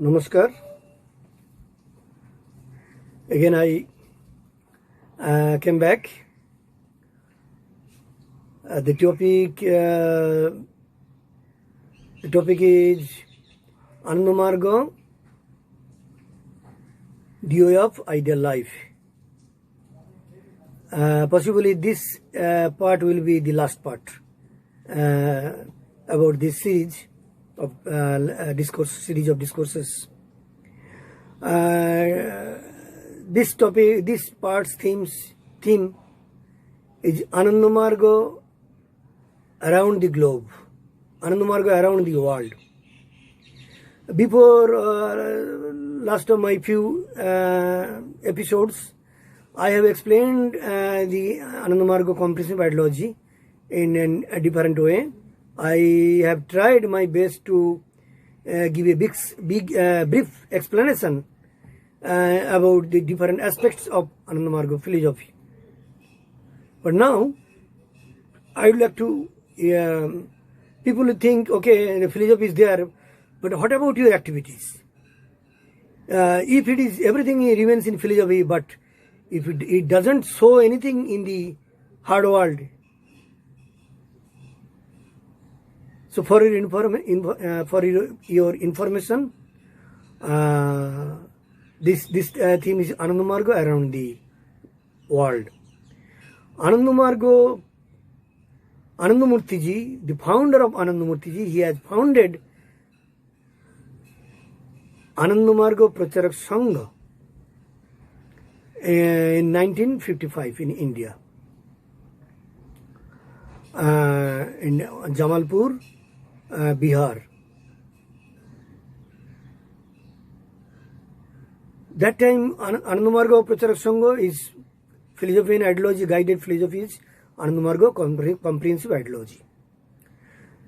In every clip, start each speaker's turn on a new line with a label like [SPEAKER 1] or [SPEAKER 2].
[SPEAKER 1] Namaskar. Again, I came back. The topic is Ananda Marga, the way of ideal life. Possibly this part will be the last part about this series of series of discourses. This part's theme is Ananda Marga around the globe, Ananda Marga around the world. Before last of my few episodes, I have explained the Ananda Marga comprehensive ideology in a different way. I have tried my best to give a brief explanation about the different aspects of Ananda Marga philosophy. But now, I would like to, people think, okay, the philosophy is there, but what about your activities? If it is, everything remains in philosophy, but if it doesn't show anything in the hard world. So for your information, this theme is Ananda Marga around the world. Anandamurti ji, the founder of Anandamurti ji, he has founded Ananda Marga Pracharak Sangha in 1955 in India, in Jamalpur, Bihar. That time, Ananda Marga Pracharak Sangha is philosophy and ideology, guided philosophy is Ananda Marga comprehensive ideology.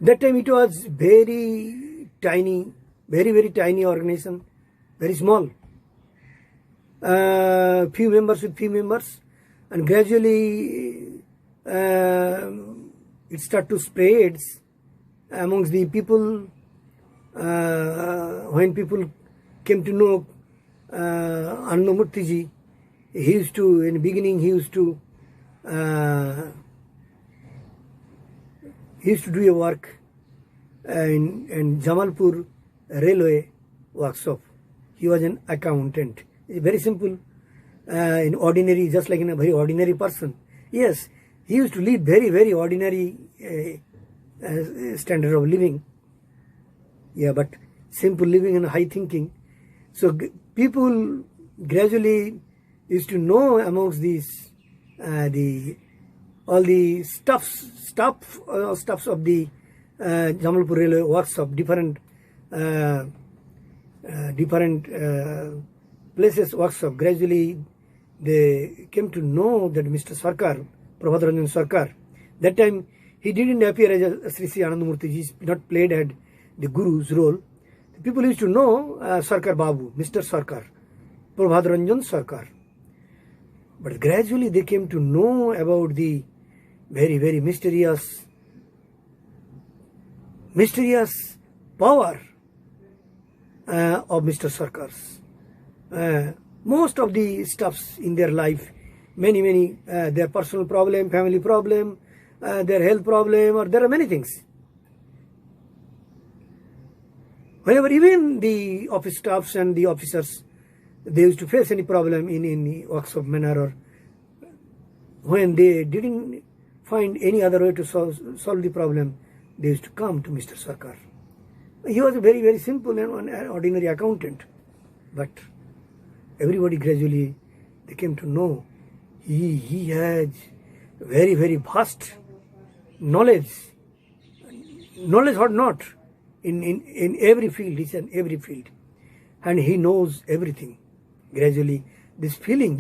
[SPEAKER 1] That time it was very tiny, very tiny organization, very small. Few members with few members, and gradually it started to spread amongst the people. When people came to know Anandamurti ji, he used to, in the beginning, he used to do a work in Jamalpur railway workshop. He was an accountant. It's very simple, in ordinary, just like in a very ordinary person. Yes, he used to lead very ordinary standard of living. Yeah, but simple living and high thinking. So people gradually used to know amongst these all the stuffs of the Jamalpur railway workshop, different places workshop. Gradually they came to know that Mr. Sarkar, Prabhadaranjan Sarkar, that time he didn't appear as a Shri Anandamurti ji, not played at the Guru's role. The people used to know Sarkar Babu, Mr. Sarkar, Prabhadaranjan Sarkar. But gradually they came to know about the very mysterious power of Mr. Sarkar's. Most of the stuffs in their life, many their personal problem, family problem, their health problem, or there are many things. Whenever even the office staffs and the officers, they used to face any problem in the workshop manner, or when they didn't find any other way to solve the problem, they used to come to Mr. Sarkar. He was a very simple and ordinary accountant, but everybody gradually they came to know he has very vast knowledge or not in every field. He's in every field, and he knows everything. Gradually, this feeling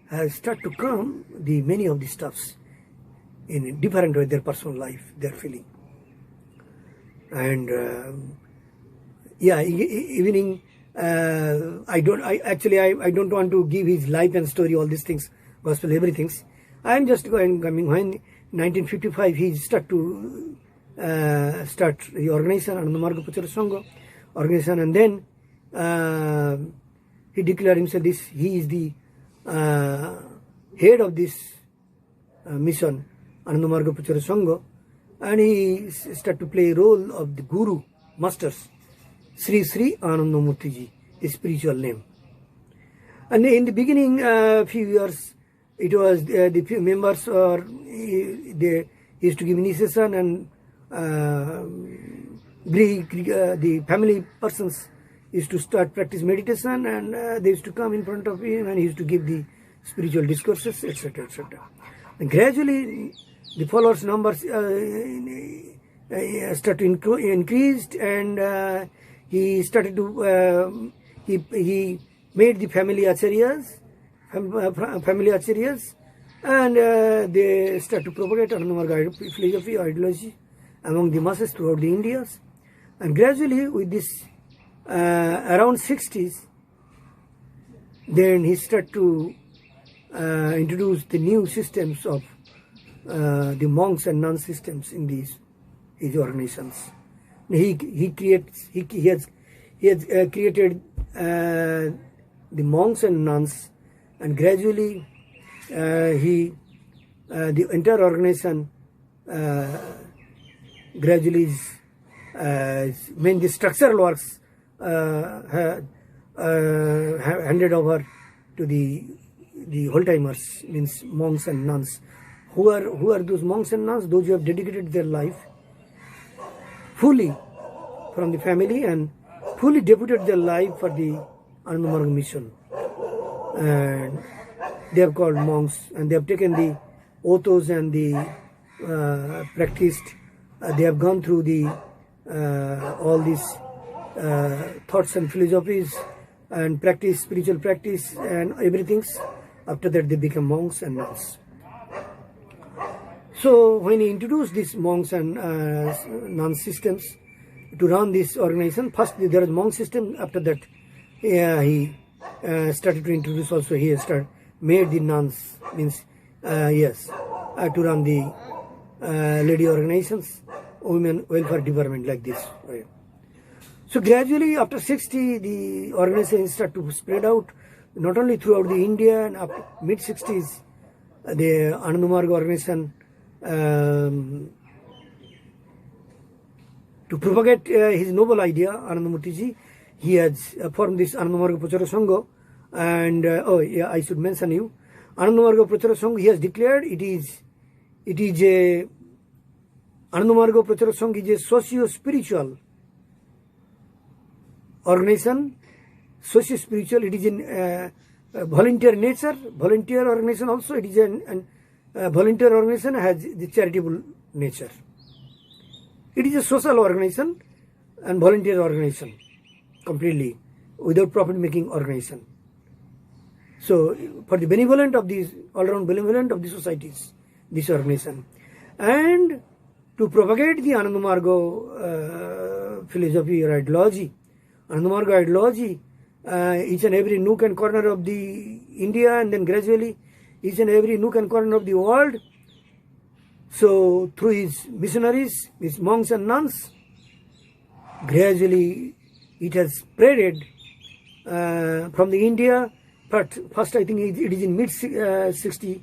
[SPEAKER 1] has started to come. Many of the stuffs in a different way, their personal life, their feeling, and evening. I don't want to give his life and story, all these things, gospel, everything. I am just coming when 1955 he started to start the organization, AnandaMarga Prachara Sangha organization, and then he declared himself he is the head of this mission, AnandaMarga Prachara Sangha, and he started to play a role of the Guru, Masters, Shri Anandamurti ji, his spiritual name. And in the beginning, few years, it was the few members they used to give initiation, and the family persons used to start practice meditation, and they used to come in front of him, and he used to give the spiritual discourses, etc., etc. And gradually, the followers' numbers started to increase, and he started to he made the family acharyas, and they started to propagate AnandaMarga philosophy, ideology among the masses throughout the Indias. And gradually, with this around 60s, then he started to introduce the new systems of the monks and nuns systems in his organizations. He has created the monks and nuns, and gradually the entire organization gradually is the structural works handed over to the whole timers, means monks and nuns. Who are those monks and nuns? Those who have dedicated their life fully from the family and fully devoted their life for the AnandaMarga mission. And they are called monks, and they have taken the oaths and the practiced. They have gone through all these thoughts and philosophies and practice, spiritual practice and everything. After that, they become monks and nuns. So when he introduced these monks and nuns systems to run this organization, first there was monk system. After that, he started to introduce also. He made the nuns, means to run the lady organizations, women welfare department, like this. So gradually, after 60, the organization started to spread out, not only throughout the India, and after mid-60s, the AnandaMarga organization, to propagate his noble idea, Anandamurti ji, he has formed this AnandaMarga Prachara Sangha. And I should mention you, AnandaMarga Prachara Sangha, he has declared it is a AnandaMarga Prachara Sangha is a socio-spiritual organization, socio-spiritual. It is in volunteer nature, volunteer organization also. It is a volunteer organization, has the charitable nature. It is a social organization and volunteer organization, completely without profit-making organization. So, for the benevolent of these, all-round benevolent of the societies, this organization, and to propagate the AnandaMarga philosophy or ideology, AnandaMarga ideology, each and every nook and corner of the India, and then gradually each and every nook and corner of the world. So through his missionaries, his monks and nuns, gradually it has spreaded from the India. But first, I think it is in mid-60,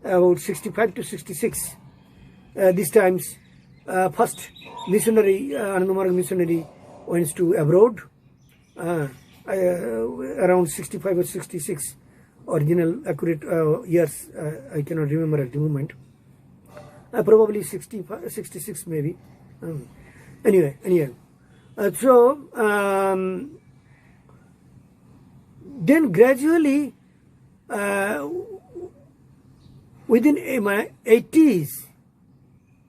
[SPEAKER 1] about 65 to 66. These times, first missionary, AnandaMarga missionary, went to abroad. Around 65 or 66, original accurate years I cannot remember at the moment. Probably 65, 66 maybe. Anyway. Then gradually, within 80s,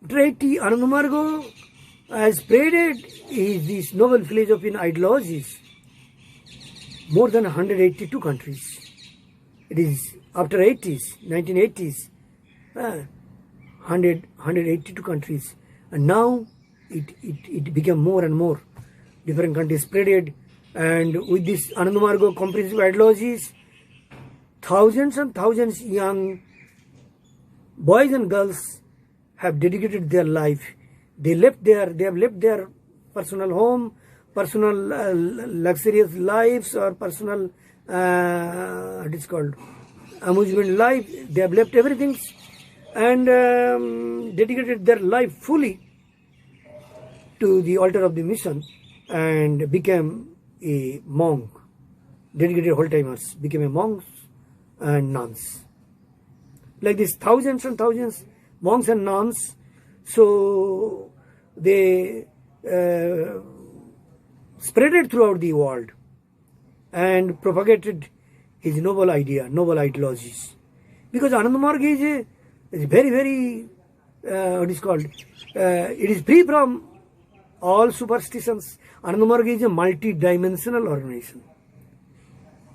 [SPEAKER 1] AnandaMarga has spreaded this noble philosophy and ideologies more than 182 countries. It is after 80s, 1980s, 182 countries, and now it became more and more. Different countries spreaded, and with this AnandaMarga comprehensive ideologies, thousands and thousands young boys and girls have dedicated their life They have left their personal home, personal luxurious lives, or personal what is called amusement life. They have left everything and dedicated their life fully to the altar of the mission and became a monk. Dedicated whole timers became a monks and nuns. Like this, thousands and thousands monks and nuns. So they spread it throughout the world and propagated his noble idea, noble ideologies. Because AnandaMarga is very, very, what is called, it is free from all superstitions. AnandaMarga is a multi-dimensional organization.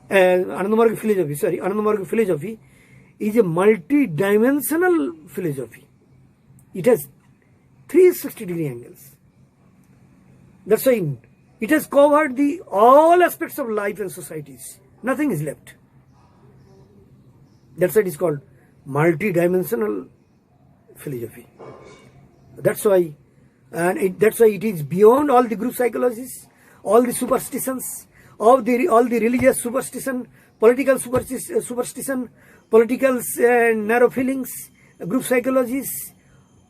[SPEAKER 1] AnandaMarga philosophy is a multi-dimensional philosophy. It has 360-degree angles. That's why it has covered all aspects of life and societies. Nothing is left. That's why it is called multi-dimensional philosophy. That's why, that's why it is beyond all the group psychologies, all the superstitions, all the religious superstition, political superstition, political narrow feelings, group psychologies,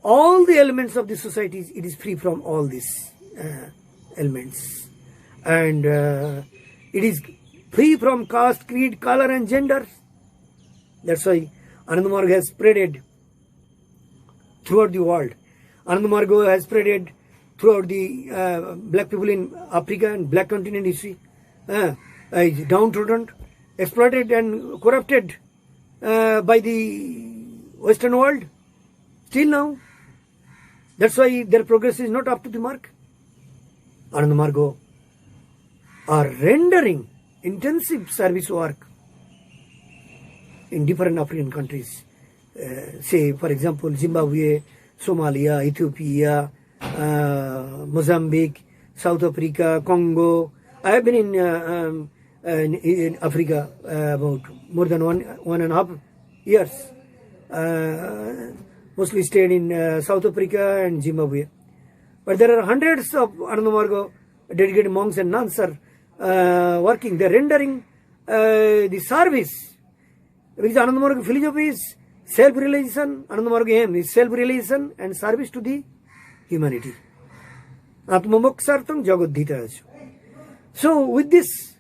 [SPEAKER 1] all the elements of the societies. It is free from all these elements, and it is free from caste, creed, color, and gender. That's why AnandaMarga has spreaded throughout the world. AnandaMarga has spreaded throughout the black people in Africa and black continent. You see, is downtrodden, exploited, and corrupted by the Western world. Still now, that's why their progress is not up to the mark. AnandaMarga are rendering intensive service work in different African countries. Say, for example, Zimbabwe, Somalia, Ethiopia, Mozambique, South Africa, Congo. I have been in Africa about more than one and a half years. Mostly stayed in South Africa and Zimbabwe. But there are hundreds of AnandaMarga dedicated monks and nuns are working. They are rendering the service. Because AnandaMarga philosophy is self-realization. AnandaMarga aim is self-realization and service to the humanity. Atma, moksartham, jagat, dhitaya. So with these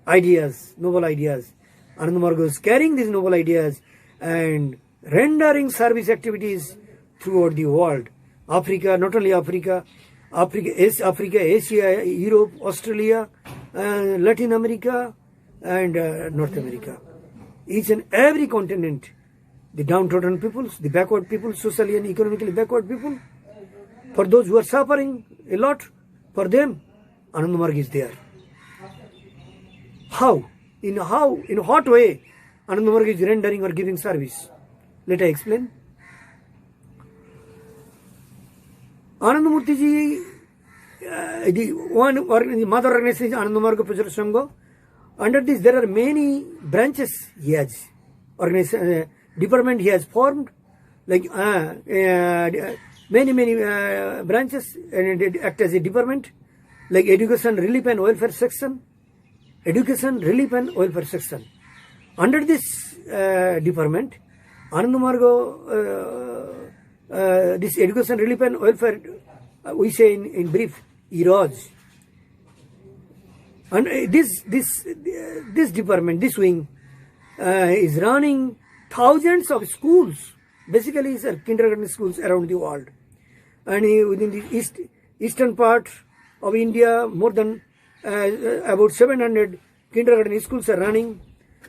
[SPEAKER 1] ideas, noble ideas, AnandaMarga is carrying these noble ideas and rendering service activities throughout the world. Africa, not only Africa, Asia, Europe, Australia, Latin America, and North America. Each and every continent, the downtrodden peoples, the backward peoples, socially and economically backward people, for those who are suffering a lot, for them, AnandaMarga is there. How? In what way AnandaMarga is rendering or giving service? Let I explain. Anandamurti ji, the mother organization AnandaMarga Prachara Sangha. Under this, there are many branches he has organized, department he has formed, like many branches, and it act as a department, like education, relief and welfare section. Education, relief and welfare section. Under this department, AnandaMarga, this education, relief and welfare, we say in brief, EROS. And this department, this wing, is running thousands of schools. Basically, it's kindergarten schools around the world. And within the eastern part of India, more than about 700 kindergarten schools are running.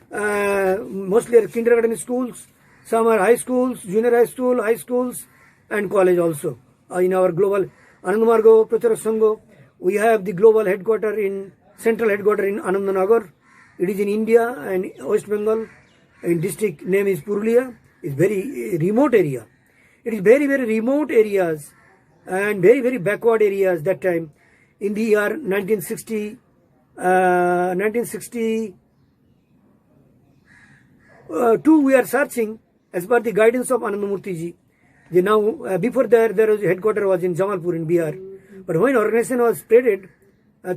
[SPEAKER 1] Mostly are kindergarten schools. Some are high schools, junior high school, high schools, and college also. In our global AnandaMarga Prachara Sangha, we have the global central headquarters in Anandanagar. It is in India and West Bengal. In district name is Purulia. It's very remote area. It is very, very remote areas and very, very backward areas that time. In the year 1962, we are searching as per the guidance of Anandamurti ji Before there was headquarter was in Jamalpur in Bihar, but when organization was spreaded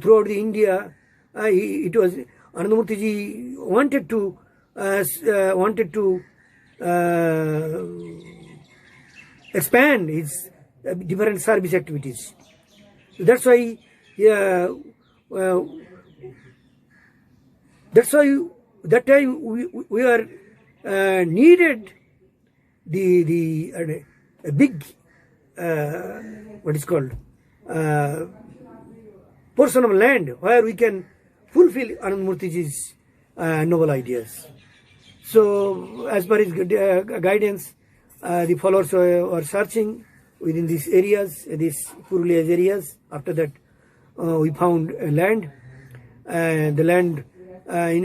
[SPEAKER 1] throughout the India, it was Anandamurti ji wanted to expand his different service activities. So that's why that time we are needed a big what is called portion of land where we can fulfill Anandamurti's noble ideas. So as per his guidance, the followers were searching within these areas, these Purulia's areas. After that, we found land. The land in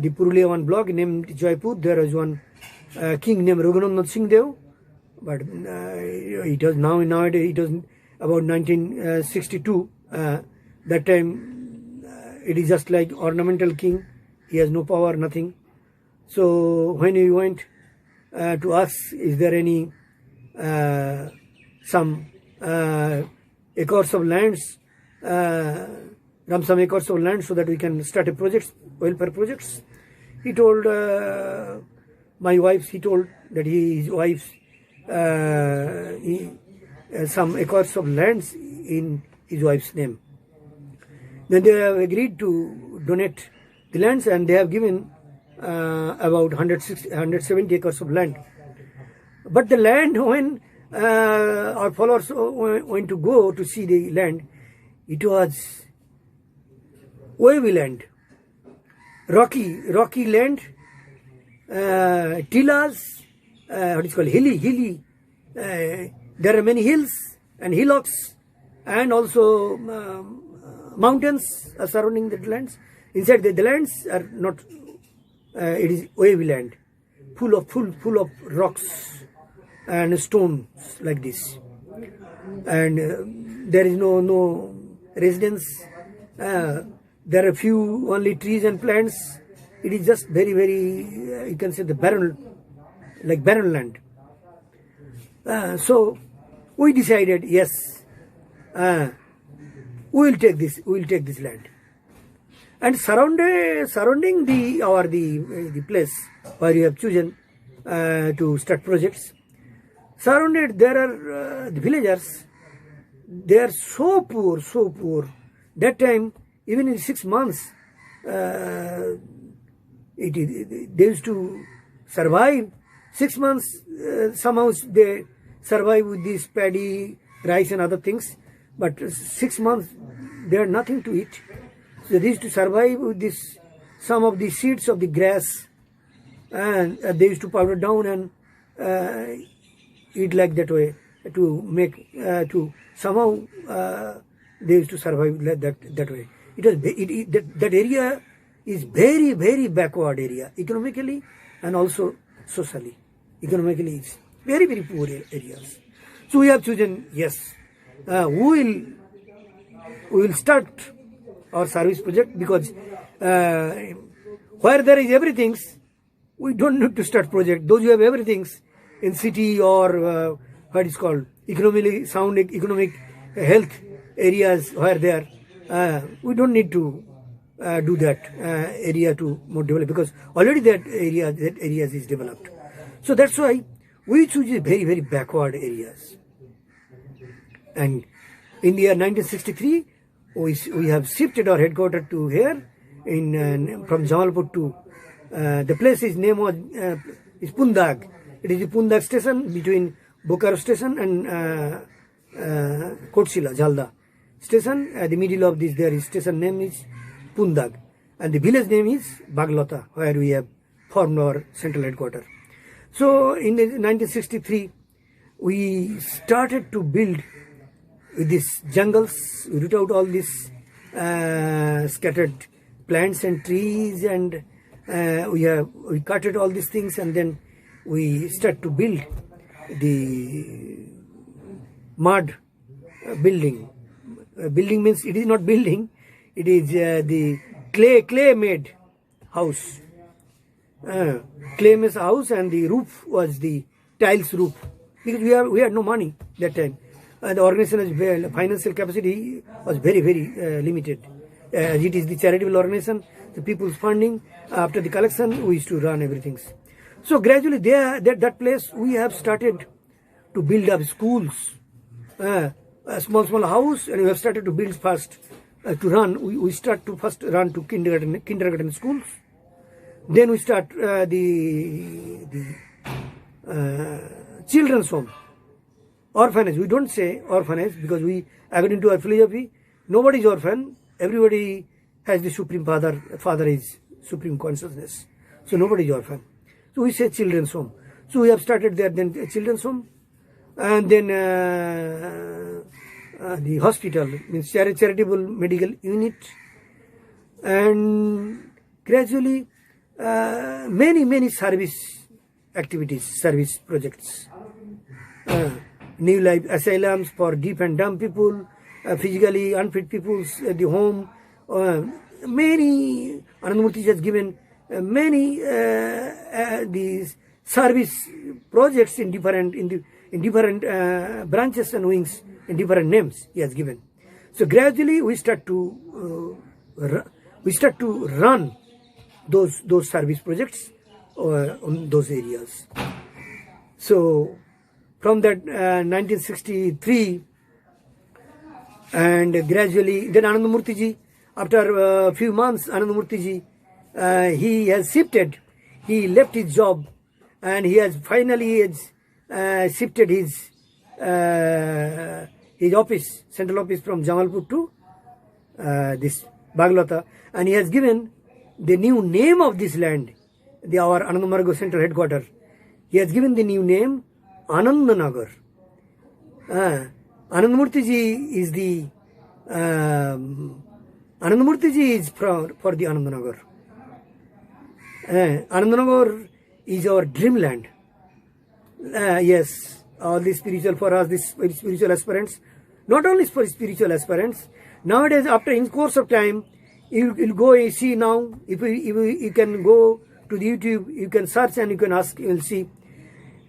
[SPEAKER 1] the Purulia one block named Jaipur. There was one king named Raghunath Singh Dev, but it was nowadays it was about 1962. That time it is just like ornamental king. He has no power, nothing. So when we went to ask, is there any some acres of lands, some acres of land so that we can start a project, welfare projects? He told my wife. He told that his wife's some acres of lands in his wife's name. Then they have agreed to donate the lands, and they have given about 170 acres of land. But the land, when our followers went to go to see the land, it was wavy land, rocky land, tillas, what is called hilly. There are many hills and hillocks, and also mountains are surrounding the lands. Inside the lands are not. It is wavy land, full of rocks and stones like this, and there is no residence. There are few only trees and plants. It is just very you can say the barren land. So we decided, yes, we will take this land. And surrounding the place where you have chosen to start projects, surrounded there are the villagers. They are so poor. That time, even in 6 months, they used to survive. 6 months, somehow they survive with this paddy, rice and other things. But 6 months, they had nothing to eat. So they used to survive with this, some of the seeds of the grass, and they used to powder down and eat like that way to make to somehow they used to survive that way. That area is very backward area economically and also socially. Economically, it's very poor areas. So we have chosen, yes, we will start our service project, because where there is everything, we don't need to start project. Those who have everything in city or what is called economically sound economic health areas where they are, we don't need to do that area to more develop, because already that areas is developed. So that's why we choose very backward areas. And in the year 1963, we have shifted our headquarters to here from Jamalpur to the place is name was is Pundag. It is the Pundag station between Bokaro station and Kotsila Jalda station. At the middle of this, there is station name is Pundag, and the village name is Baglota, where we have formed our central headquarters. So in 1963, we started to build with these jungles. We root out all these scattered plants and trees, and we cutted all these things, and then we start to build the mud building. Building means it is not building; it is the clay made house. Clay made house, and the roof was the tiles roof. because we had no money that time. The organization's financial capacity was very, very limited. As it is the charitable organization, the people's funding, after the collection, we used to run everything. So gradually that place we have started to build up schools, a small house, and we have started to build first, to run. We start to first run to kindergarten schools. Then we start the children's home. Orphanage, we don't say orphanage because we, according to our philosophy, nobody is orphan, everybody has the Supreme Father, Father is Supreme Consciousness. So nobody is orphan. So we say children's home. So we have started there, then children's home, and then the hospital, means charitable medical unit, and gradually many service activities, service projects. New life asylums for deaf and dumb people, physically unfit people at the home. Many, Anandamurti has given many these service projects in different branches and wings, in different names he has given. So gradually we start to run those service projects on those areas. So from that 1963, and gradually then Anandamurti ji, after a few months, Anandamurti ji, he has shifted, he left his job, and he has finally shifted his office, central office, from Jamalpur to this Baglata, and he has given the new name of this land, our AnandaMarga central headquarters. He has given the new name Anandanagar. Anandamurti ji is the Anandamurti ji is for the Anandanagar. Anandanagar is our dreamland. Yes, all the spiritual for us, this spiritual aspirants, not only for spiritual aspirants. Nowadays, after in course of time, you'll go and see now. If you can go to the YouTube, you can search and you can ask. You will see.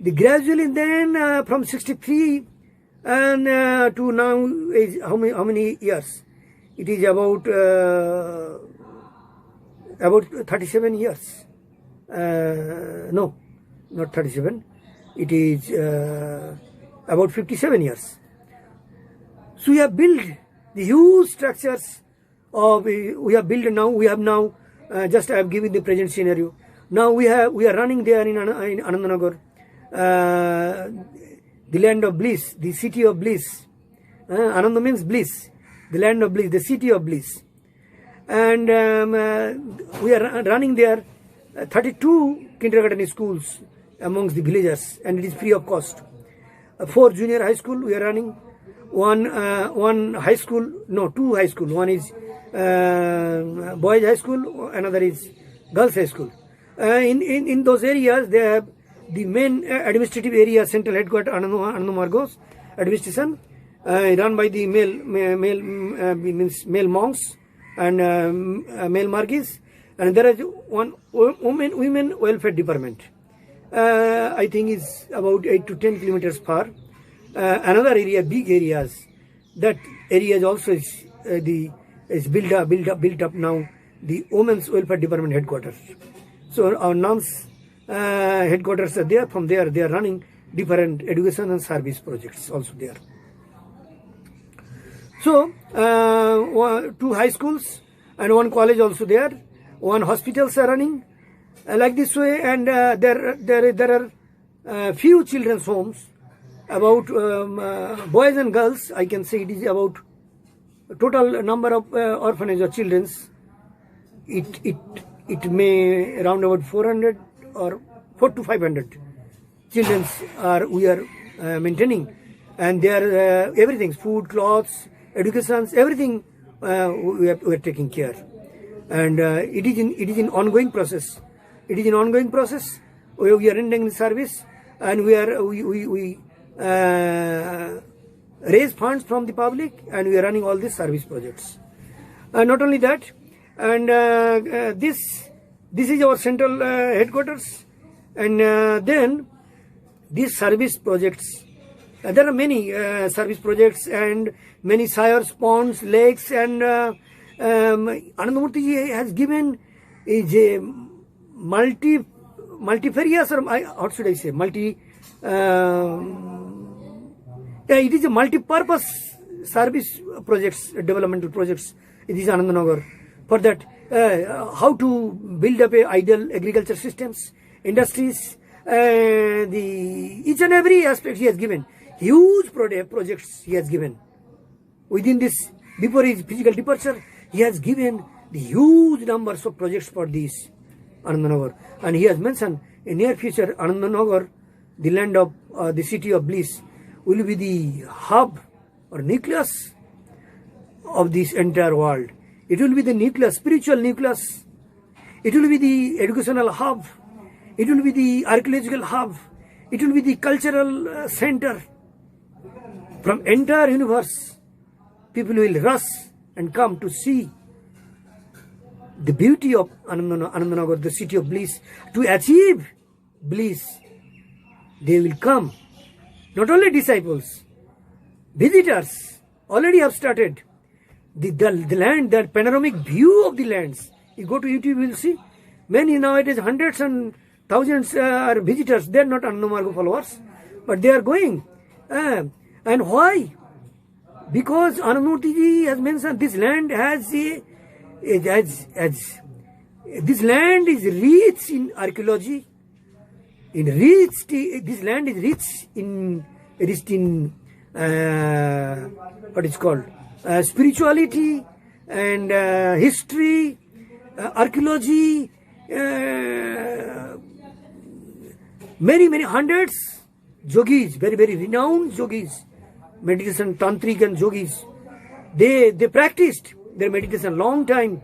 [SPEAKER 1] Gradually then from 63 and to now is how many years? It is about 37 years. No, not 37. It is about 57 years. So we have built the huge structures of we have built now. We have now just I have given the present scenario. Now we are running there in Anandanagar. The land of bliss, the city of bliss. Ananda means bliss, the land of bliss, the city of bliss. And we are running there 32 kindergarten schools amongst the villagers, and it is free of cost. 4 junior high school we are running, one high school, no, 2 high school. One is boys high school, another is girls high school. In those areas they have the main administrative area, central headquarters, AnandaMarga's administration, run by the male monks and male margis, and there is one women welfare department. I think is about 8 to 10 kilometers far. Another area, big areas, that area is also is built up now. The women's welfare department headquarters. So our nuns headquarters are there. From there, they are running different education and service projects also there. So 2 high schools and 1 college also there. 1 hospitals are running like this way, and there are few children's homes. About boys and girls, I can say it is about total number of orphanage or children's. It may around about 400 or 400 to 500 children we are maintaining, and they are everything, food, clothes, education, everything we are taking care, and it is in ongoing process. It is an ongoing process. We are rendering the service, and we raise funds from the public, and we are running all these service projects. Not only that, and this is our central headquarters, and then these service projects, there are many service projects and many sires, ponds, lakes, and Anandamurti has given is a multifarious, or how should I say, it is a multi-purpose service projects, developmental projects. It is Anandanagar. For that, how to build up a ideal agriculture systems, industries, each and every aspect he has given. Huge projects he has given. Within this, before his physical departure, he has given the huge numbers of projects for this Anandanagar. And he has mentioned in near future, Anandanagar, the land of the city of bliss, will be the hub or nucleus of this entire world. It will be the nucleus, spiritual nucleus. It will be the educational hub. It will be the archaeological hub. It will be the cultural center. From entire universe, people will rush and come to see the beauty of Anandanagar, the city of bliss. To achieve bliss, they will come. Not only disciples, visitors already have started. The land, the panoramic view of the lands. You go to YouTube, you will see many nowadays, hundreds and thousands are visitors. They are not AnandaMarga followers, but they are going. And why? Because Anandamurti ji has mentioned this land this land is rich in archaeology. This land is rich in what is called spirituality and history, archaeology, many hundreds yogis, very renowned yogis, meditation tantric and yogis. They practiced their meditation long time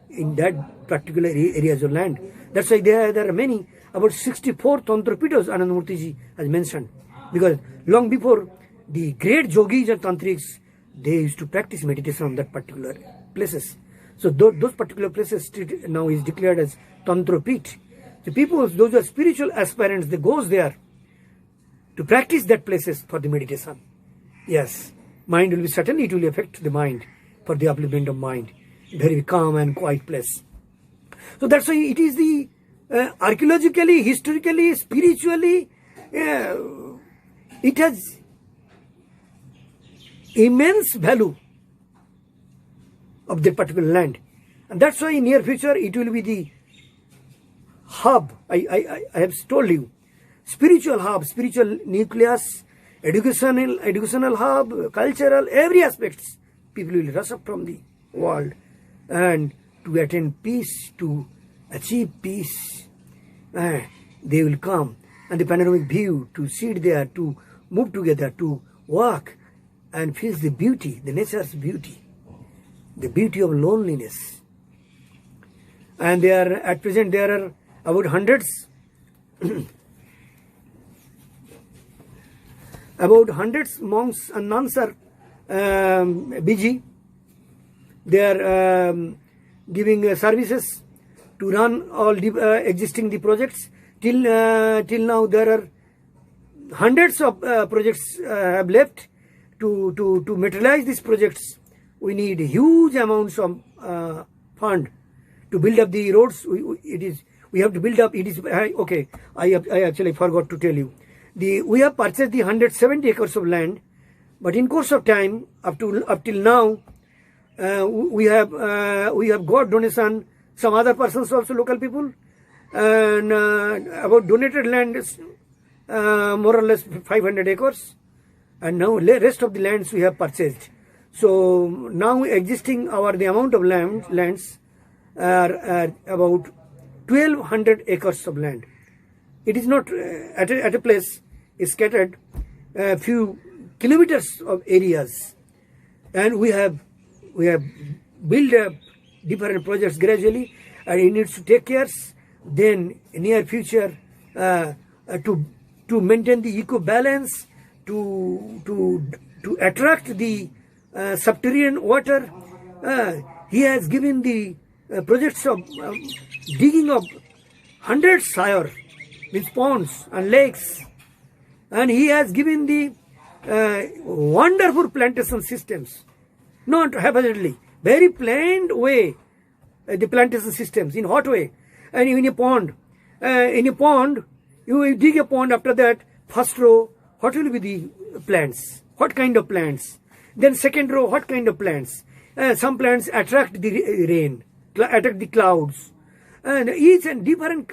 [SPEAKER 1] in that particular areas of land. That's why there are many, about 64 tantrapitas Anandamurti ji has mentioned, because long before the great yogis and tantrics, they used to practice meditation on that particular places. So those particular places now is declared as tantrapit. The people, those are spiritual aspirants, they goes there to practice that places for the meditation. Yes, mind will be certainly, it will affect the mind for the upliftment of mind. Very calm and quiet place. So that's why it is the archaeologically, historically, spiritually, it has immense value of that particular land. And that's why in near future it will be the hub. I have told you, spiritual hub, spiritual nucleus, educational hub, cultural, every aspects. People will rush up from the world and to attain peace, to achieve peace. They will come, and the panoramic view, to sit there, to move together, to walk and feel the beauty, the nature's beauty, the beauty of loneliness. And at present there are about hundreds monks and nuns are busy. They are giving services to run all the existing projects. Till now there are hundreds of projects have left. To materialize these projects, we need huge amounts of fund to build up the roads. We have to build up. It is okay. I actually forgot to tell you. We have purchased the 170 acres of land, but in course of time, up till now, we have got donation. Some other persons also, local people, and about donated land is more or less 500 acres. And now rest of the lands we have purchased. So now existing the amount of lands are about 1200 acres of land. It is not at a place, is scattered a few kilometers of areas, and we have built up different projects gradually, and it needs to take care. Then in near future to maintain the eco balance, to attract the subterranean water. He has given the projects of digging of 100 sire, means ponds and lakes, And he has given the wonderful plantation systems, not haphazardly, very planned way, the plantation systems, in hot way. And in a pond, you dig a pond. After that, first row, what will be the plants? What kind of plants? Then second row, what kind of plants? Some plants attract the rain, attract the clouds, and each and different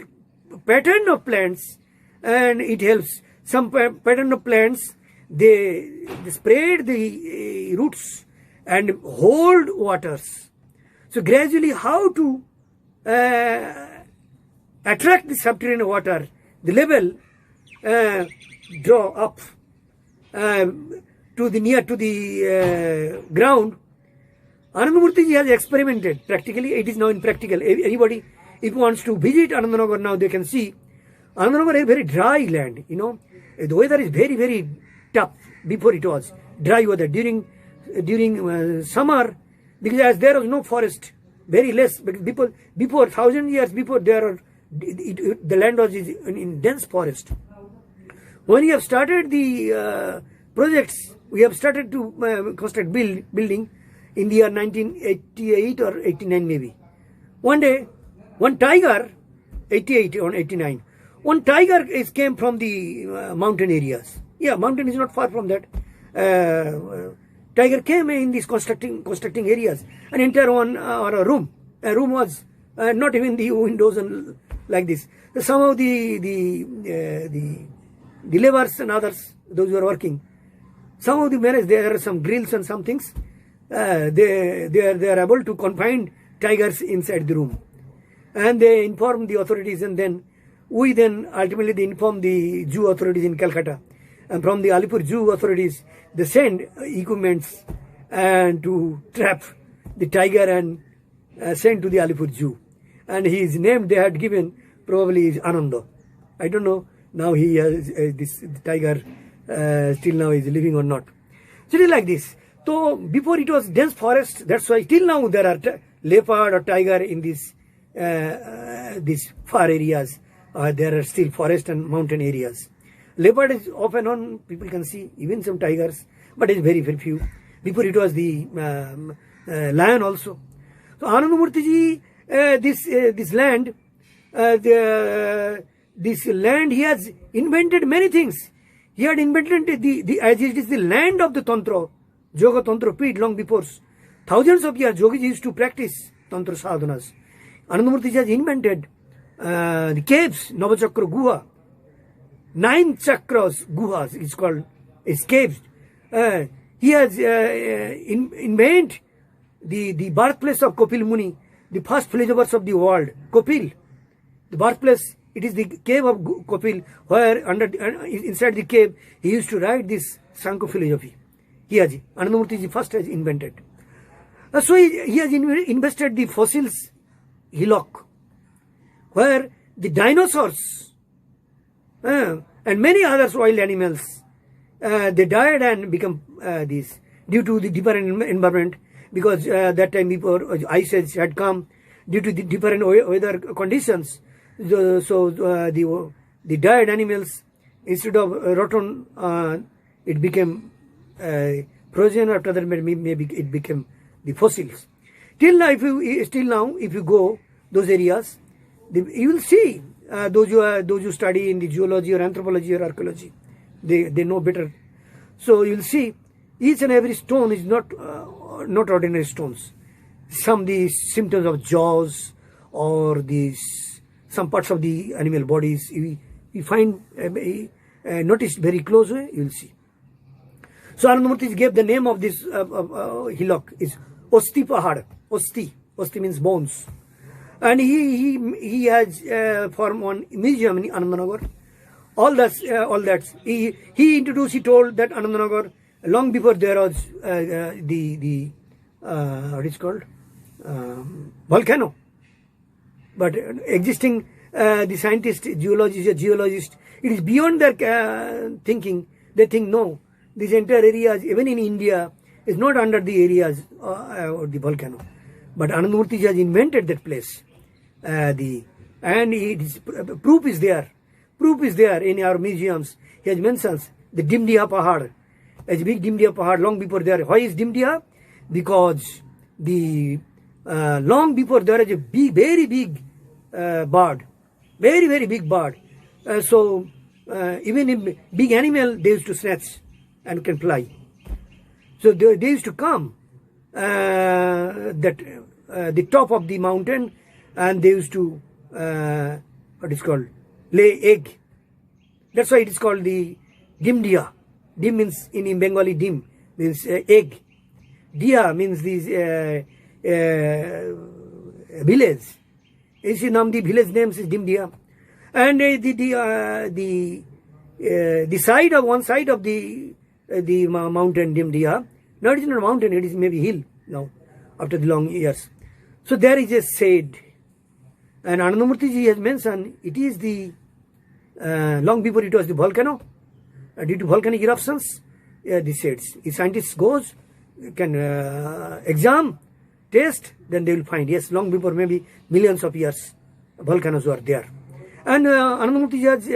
[SPEAKER 1] pattern of plants, and it helps. Some pattern of plants, they spread the roots and hold waters. So gradually, how to attract the subterranean water, the level draw up to the near to the ground. Anandamurti has experimented practically. It is now in practical. Anybody, if wants to visit Anandanagar now, they can see. Anandanagar is very dry land. You know, the weather is very, very tough. Before it was dry weather during summer, because as there was no forest, very less. Because before 1,000 years before, the land was in dense forest. When we have started the projects, we have started to construct building in the year 1988 or 89 maybe. One day, one tiger, 88 or 89, one tiger came from the mountain areas. Yeah, mountain is not far from that. Tiger came in these constructing areas. An entire one or a room. A room was not even the windows and like this. Some of the laborers and others, those who are working, some of the managers, there are some grills and some things. They are able to confine tigers inside the room, and they inform the authorities, and then we ultimately they inform the Jew authorities in Calcutta, and from the Alipur Jew authorities they send equipments and to trap the tiger and send to the Alipur Jew, and his name they had given probably is Ananda. I don't know now he has this tiger still now is living or not. So it is like this. So before it was dense forest, that's why till now there are leopard or tiger in these far areas. There are still forest and mountain areas. Leopard is off and on, people can see, even some tigers, but it's very, very few. Before it was the lion also. So Anandamurti ji, this land, he has invented many things. He had invented as it is the land of the Tantra, Yoga Tantra Pit long before. Thousands of years, yogis used to practice Tantra sadhanas. Anandamurti has invented the caves, Navachakra Guha. 9 chakras, guhas, it's called, it's caves. He has invented the birthplace of Kopil Muni, the first philosophers of the world, Kopil. The birthplace, it is the cave of Kopil, where inside the cave, he used to write this Sankhya philosophy. Anandamurti first has invented. So he has invested the fossils hillock, where the dinosaurs and many other wild animals, they died and become this due to the different environment, because that time before ice age had come, due to the different weather conditions. So the died animals, instead of rotten, it became frozen. After that, maybe it became the fossils. Till now, if you go those areas, you will see those who study in the geology or anthropology or archaeology, they know better. So you will see each and every stone is not ordinary stones. Some the symptoms of jaws or some parts of the animal bodies, you find notice very close way, you will see. So Anandamurti gave the name of this hillock is Osti Pahad. Osti means bones. And he has formed one museum in Anandanagar. All that he introduced. He told that Anandanagar, long before there was what is called volcano, but existing the scientists, geologists, it is beyond their thinking. They think no, this entire area, even in India, is not under the areas of the volcano. But Anandamurti has invented that place. And proof is there. Proof is there in our museums. he has mentioned the Dimdiya Pahad. As big Dimdiya Pahad long before there. Why is Dimdiya? Because the long before there is a big, very big bird. Very, very big bird. So even in big animal, they used to snatch and can fly. So they used to come the top of the mountain, and they used to what is called lay egg. That's why it is called the Dimdiya. Dim means in Bengali, dim means egg. Dia means this village. You see, the village names is Dimdiya. And the side of one side of the mountain Dimdiya. Now it is not a mountain, it is maybe hill now, after the long years. So there is a shade. And Anandamurti ji has mentioned, it is the, long before it was the volcano, due to volcanic eruptions, the shades. If scientists goes, can examine, test, then they will find, yes, long before maybe millions of years, volcanoes were there. And Anandamurti ji has,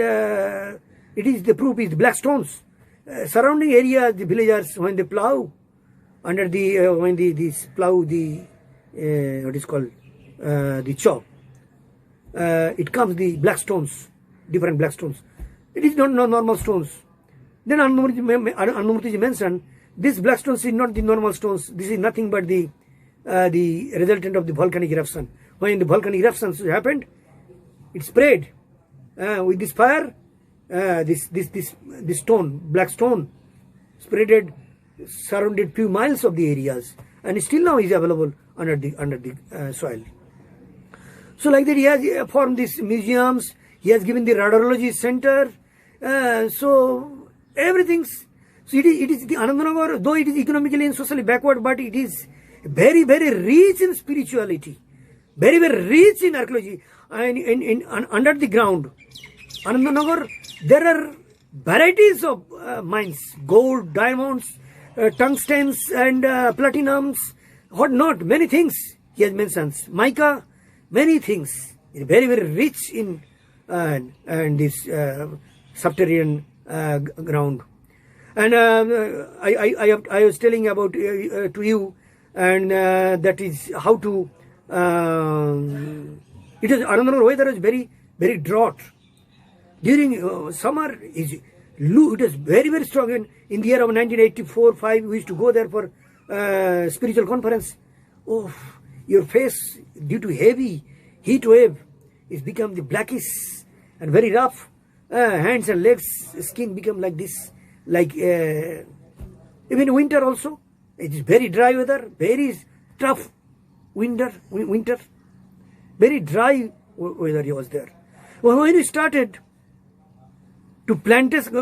[SPEAKER 1] it is the proof is the black stones. Surrounding area, the villagers, when they plow, under the, when these plow the, what is called, the chop, it comes the black stones, different black stones. It is not normal stones. Then Anandamurti ji mentioned, these black stones is not the normal stones. This is nothing but the resultant of the volcanic eruption. When the volcanic eruptions happened, it spread with this fire. This stone, black stone, spreaded, surrounded few miles of the areas, and still now is available under the soil. So like that, he has formed these museums. He has given the radiology center. So everything's. So it is the Anandanagar, though it is economically and socially backward, but it is very, very rich in spirituality, very, very rich in archaeology, and under the ground. Anandanagar, there are varieties of mines, gold, diamonds, tungstens, and platinums, what not, many things he has mentioned. Mica, many things. It's very, very rich in this subterranean ground. And I was telling about to you, and that is how to. It is Anandamurti weather is very, very drought. During summer, it was very, very strong. In the year of 1984-5, we used to go there for spiritual conference. Oh, your face, due to heavy heat wave, is become the blackish and very rough. Hands and legs, skin become like this. Like even winter also, it is very dry weather, very tough winter, very dry weather was there. When we started to plantation,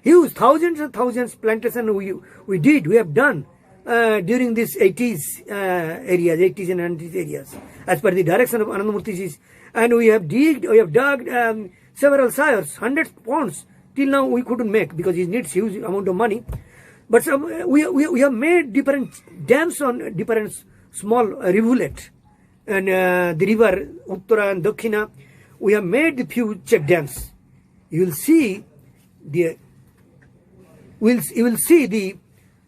[SPEAKER 1] huge thousands and thousands plantation we have done during this 80s areas, 80s and 90s areas, as per the direction of Anandamurti. And we have dug several sires, 100 ponds. Till now we couldn't make because it needs huge amount of money. But we have made different dams on different small rivulet. And the river Uttara and Dakshina, we have made the few check dams. You will see the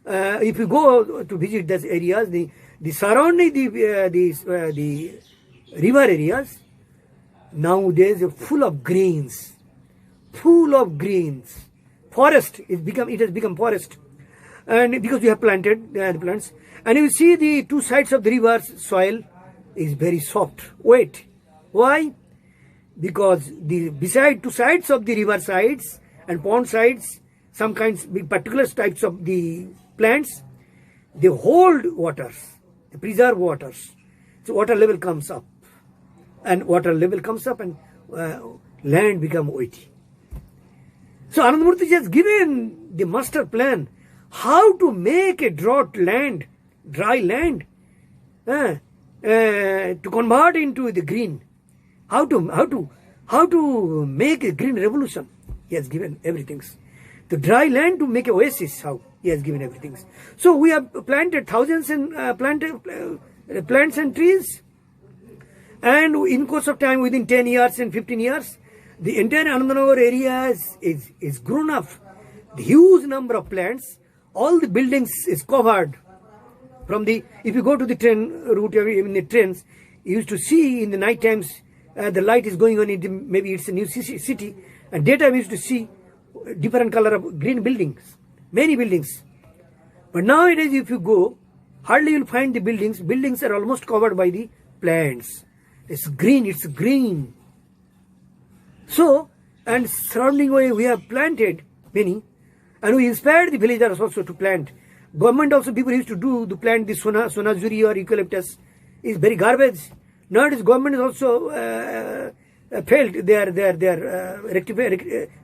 [SPEAKER 1] if you go to visit those areas, the surrounding the river areas nowadays are full of greens. Forest it has become forest, and because we have planted the plants, and you will see the two sides of the river's soil is very soft, wet. Why? Because beside two sides of the river sides and pond sides, some kinds, particular types of the plants, they hold waters, they preserve waters. So water level comes up, and land become wetty. So Anandamurti has given the master plan how to make a dry land, to convert into the green. How to make a green revolution. He has given everything. The dry land to make a oasis. How he has given everything. So we have planted thousands and plants and trees, and in course of time, within 10 years and 15 years, The entire Anandanagar area is grown up. The huge number of plants, all the buildings is covered. From the, if you go to the train route, in the trains, you used to see in the night times, the light is going on, maybe it's a new city, and daytime you used to see different color of green buildings, many buildings. But nowadays if you go, hardly you'll find the buildings. Buildings are almost covered by the plants. It's green. So, and surrounding way we have planted many, and we inspired the villagers also to plant. Government also, people used to plant the sonazuri or eucalyptus. Is very garbage. Nowadays government is also failed. They are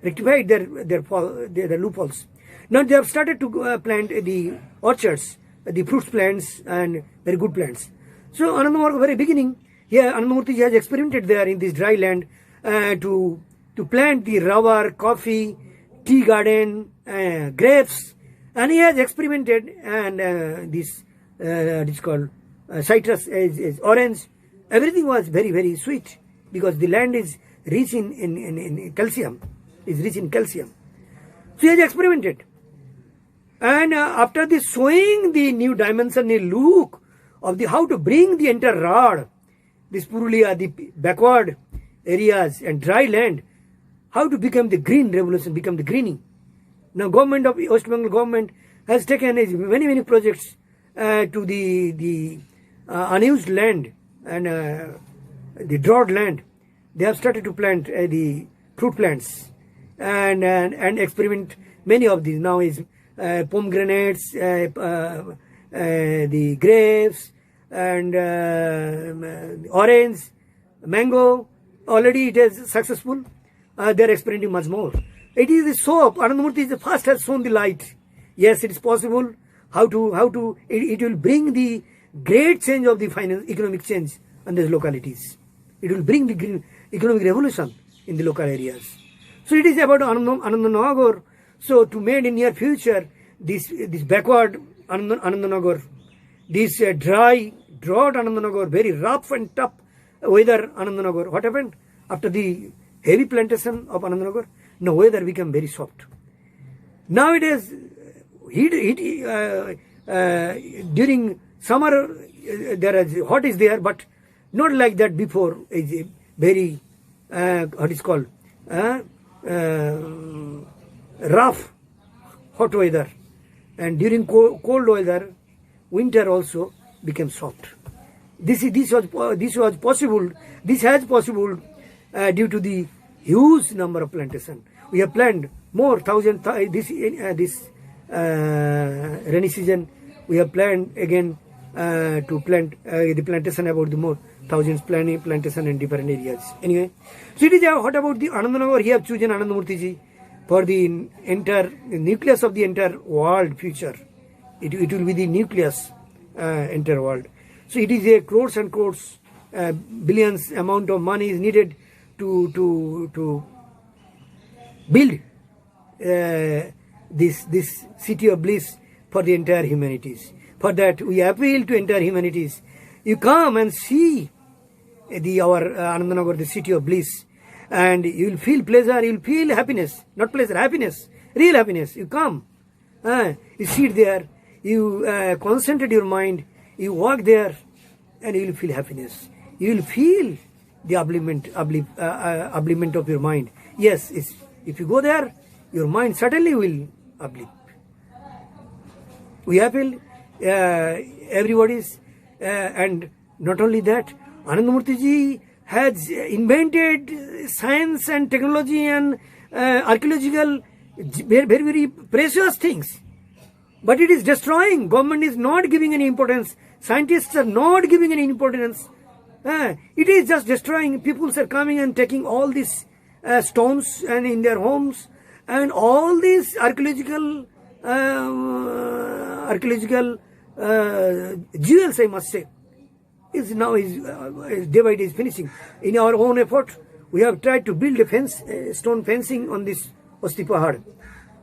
[SPEAKER 1] rectified their loopholes. Now they have started to plant the orchards, the fruits plants and very good plants. So AnandaMarga, very beginning, here Anandamurti has experimented there in this dry land to plant the rubber, coffee, tea garden, grapes, and he has experimented, and this it's called citrus is orange. Everything was very, very sweet because the land is rich in calcium. Is rich in calcium. So he has experimented. And after this, showing the new dimension, the look of the how to bring the entire rod, this Purulia, the backward areas and dry land, how to become the green revolution, become the greening. Now government of West Bengal government has taken many projects to the unused land and the drought land. They have started to plant the fruit plants and experiment many of these. Now is pomegranates, the grapes and orange, mango. Already it is successful. They are experimenting much more. It is the soap. Anandamurti is the first has shown the light. Yes, it is possible. How to it will bring the great change of the economic change in these localities. It will bring the green economic revolution in the local areas. So it is about Anandanagar. So to make in near future this backward Anandanagar, this dry drought Anandanagar, very rough and tough weather Anandanagar. What happened after the heavy plantation of Anandanagar? Now weather became very soft. Nowadays during summer there is hot is there, but not like that before. Is a very what is called rough hot weather, and during cold weather winter also became soft. This was possible. This has possible due to the huge number of plantation. We have planted more this rainy season. We have planned again to plant the plantation about the more thousands plantation in different areas. Anyway, so it is what about the Anandanagar? He have chosen Anandamurti ji for the entire nucleus of the entire world future. It will be the nucleus entire world. So it is a crores and crores, billions amount of money is needed to build this city of bliss for the entire humanities. For that we appeal to entire humanities. You come and see our Anandanagar, the city of bliss, and you will feel pleasure, you will feel happiness, not pleasure, happiness, real happiness. You come, you sit there, you concentrate your mind, you walk there, and you will feel happiness. You will feel the upliftment of your mind. Yes, if you go there, your mind certainly will uplift. We appeal everybody's, and not only that, Anandamurti ji has invented science and technology and archaeological very precious things. But it is destroying. Government is not giving any importance. Scientists are not giving any importance. It is just destroying. People are coming and taking all these stones and in their homes, and all these archaeological jewels, I must say, is now day by day is finishing. In our own effort, we have tried to build a fence, stone fencing on this Osti Pahad,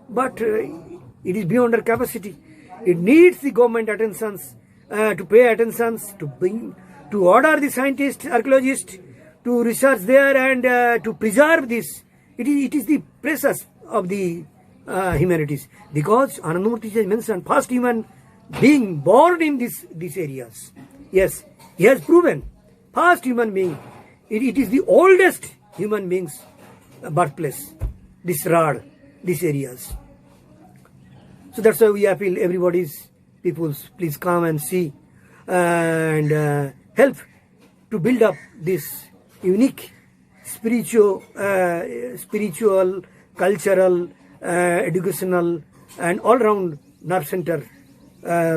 [SPEAKER 1] but it is beyond our capacity. It needs the government attentions to pay attentions, to order the scientists, archaeologists to research there and to preserve this. It is the precious of the humanities, because Anandamurti has mentioned past human being born in these areas. Yes, he has proven past human being. It is the oldest human beings birthplace, this rod, these areas. So that's why we appeal everybody's peoples, please come and see and help to build up this unique spiritual, cultural, educational and all-round nerve center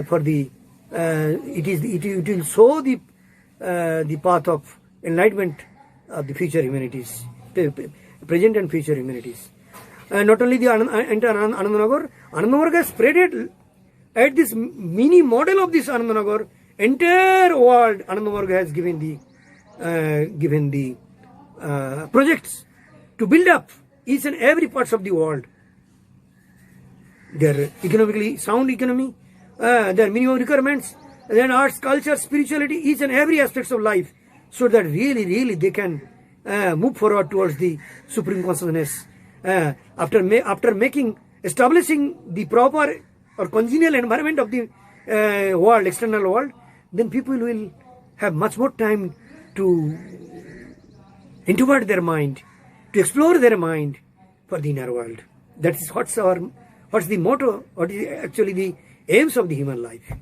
[SPEAKER 1] for the. It will show the path of enlightenment of the future humanities, present and future humanities. Not only the entire Anandamurga has spreaded at this mini model of this Anandamurga, entire world Anandamurga has given the projects to build up each and every parts of the world. Their economically sound economy, their minimum requirements, then arts, culture, spirituality, each and every aspects of life, so that really they can move forward towards the supreme consciousness. After establishing the proper or congenial environment of the world, external world, then people will have much more time to introvert their mind, to explore their mind for the inner world. That is what's the motto, what is actually the aims of the human life,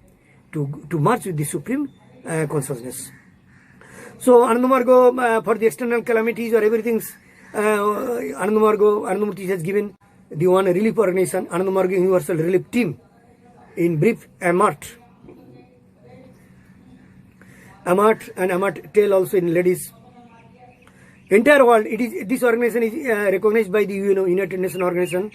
[SPEAKER 1] to merge with the supreme consciousness. So Anandamarga, for the external calamities or everything, Anandamurti has given the one relief organization, Anandamarga Universal Relief Team, in brief, AMAT. AMAT tail also in ladies. Entire world, this organization is recognized by the United Nations organization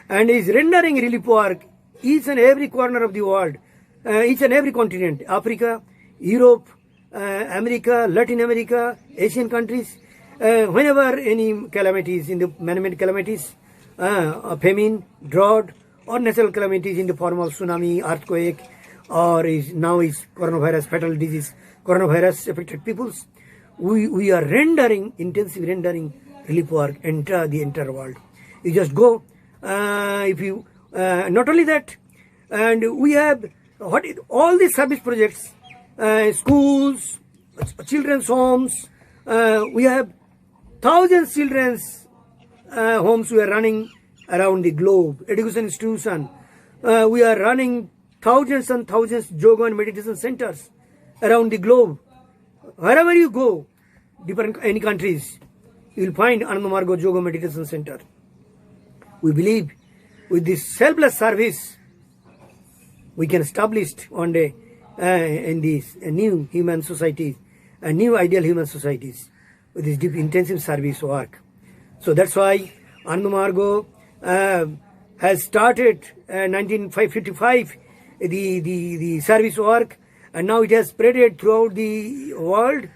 [SPEAKER 1] and is rendering relief work each and every corner of the world, each and every continent, Africa, Europe, America, Latin America, Asian countries. Whenever any calamities, in the man-made calamities, famine, drought, or natural calamities in the form of tsunami, earthquake, or now is coronavirus, fatal disease, coronavirus affected peoples, we are intensive rendering relief work enter the entire world. You just go, not only that, and we have all these service projects, schools, children's homes, we have thousands children's homes we are running around the globe, education institution, we are running thousands and thousands yoga and meditation centers around the globe. Wherever you go, any countries, you will find AnandaMarga Yoga Meditation Center. We believe with this selfless service, we can establish one day in these new human societies, new ideal human societies, with this deep intensive service work. So that's why AnandaMarga has started 1955 the service work, and now it has spread throughout the world.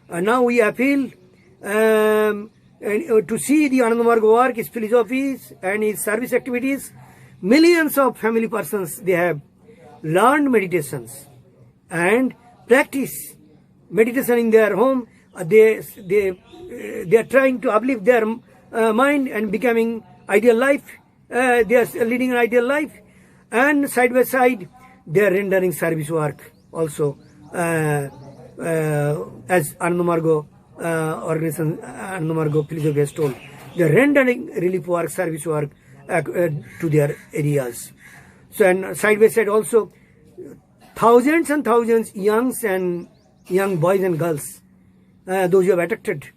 [SPEAKER 1] And now we appeal to see the AnandaMarga work, his philosophies and his service activities. Millions of family persons, they have learned meditations and practice meditation in their home. They are trying to uplift their mind and becoming ideal life. They are leading an ideal life, and side by side they are rendering service work also, as AnandaMarga organization, AnandaMarga philosophy has told. They are rendering relief work, service work to their areas. So, and side by side also, thousands and thousands young boys and girls, those who have attracted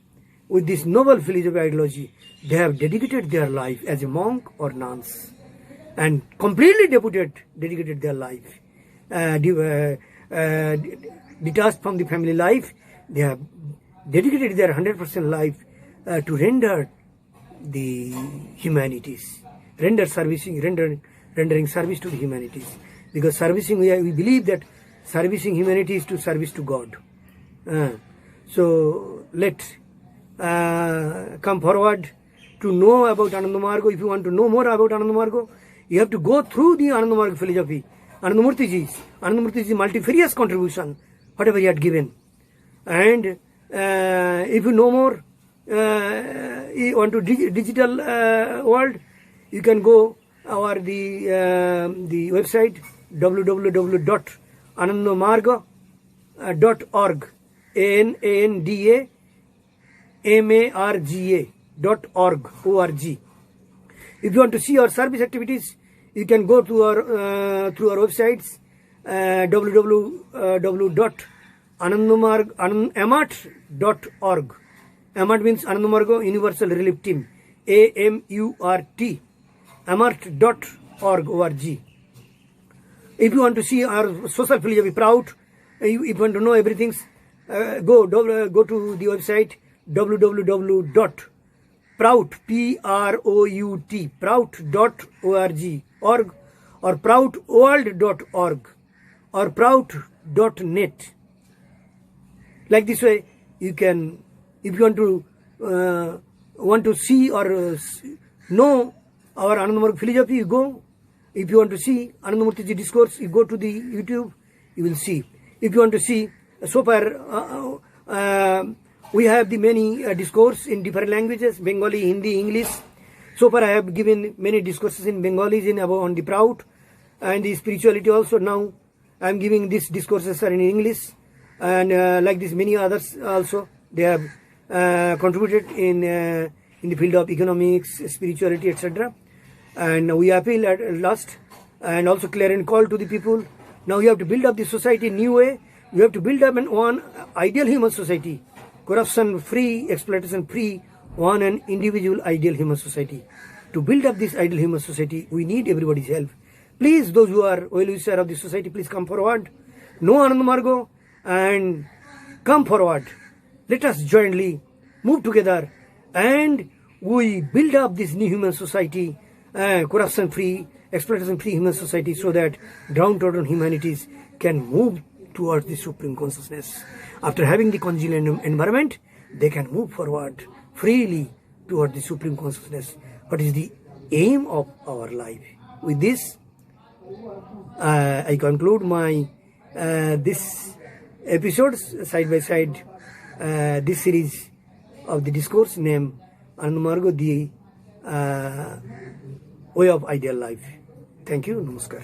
[SPEAKER 1] with this noble philosophy ideology, they have dedicated their life as a monk or nuns, and completely dedicated their life, detached from the family life. They have dedicated their 100% life to render the humanities, rendering service to the humanities. Because servicing, we believe that servicing humanity is to service to God. So let come forward to know about AnandaMarga. If you want to know more about AnandaMarga, you have to go through the AnandaMarga philosophy. Anandamurti's multifarious contribution, whatever he had given. And If you know more, you want to digital world, you can go our the website www.AnandaMarga.org, ANANDAMARGA.org. If you want to see our service activities, you can go to our through our websites, www.Anandamart.org. AMART means AnandaMarga Universal Relief Team, AMURT, amart.org. If you want to see our social philosophy, proud, if you want to know everything, go to the website www.prout, P-R-O-U-T, prout.org, or proutworld.org, or prout.net. Like this way, you can, if you want to see or know our Anandamurti philosophy, you go. If you want to see Anandamurti discourse, you go to the YouTube, you will see. If you want to see, so far we have the many discourse in different languages, Bengali, Hindi, English. So far I have given many discourses in Bengali on the proud and the spirituality also. Now I am giving these discourses are in English, and like this many others also they have contributed in the field of economics, spirituality, etc. And we appeal at last and also clear and call to the people. Now you have to build up the society in new way. You have to build up one ideal human society, corruption free, exploitation free, one and individual ideal human society. To build up this ideal human society, we need everybody's help. Please, those who are well-wishers of the society, please come forward. Know AnandaMarga and come forward. Let us jointly move together and we build up this new human society, corruption-free, exploitation-free human society, so that downtrodden humanities can move towards the supreme consciousness. After having the congenial environment, they can move forward freely towards the supreme consciousness. What is the aim of our life? With this, I conclude my this episodes side by side, this series of the discourse named AnandaMarga, the way of ideal life. Thank you. Namaskar.